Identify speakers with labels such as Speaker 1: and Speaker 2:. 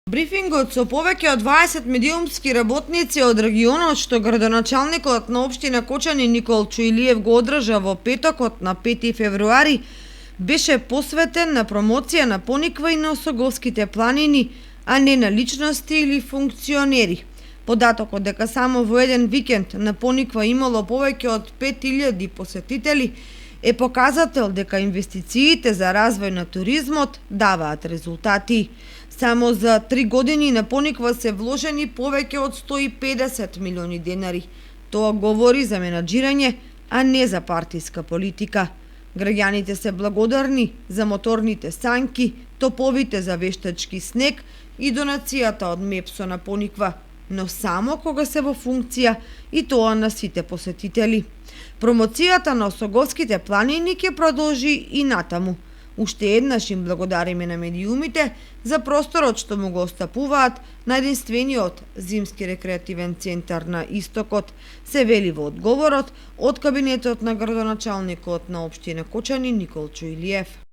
Speaker 1: Брифингот со повеќе од 20 медиумски работници од регионот што градоначалникот на општина Кочани Никол Чуилиев го одржа во петокот на 5 февруари беше посветен на промоција на Пониква и на Осоговските планини, а не на личности или функционери. Податокот дека само во еден викенд на Пониква имало повеќе од 5000 посетители е показател дека инвестициите за развој на туризмот даваат резултати. Само за 3 години на Пониква се вложени повеќе од 150 милиони денари. Тоа говори за менаџирање, а не за партиска политика. Граѓаните се благодарни за моторните санки, топовите за вештачки снег и донацијата од МЕПСО на Пониква, но само кога се во функција и тоа на сите посетители. Промоцијата на Осоговските планини ќе продолжи и натаму. Уште еднаш им благодариме на медиумите за просторот што му го остапуваат на единствениот зимски рекреативен центар на Истокот, се вели во одговорот од кабинетот на градоначалникот на општина Кочани Никол Чуилиев.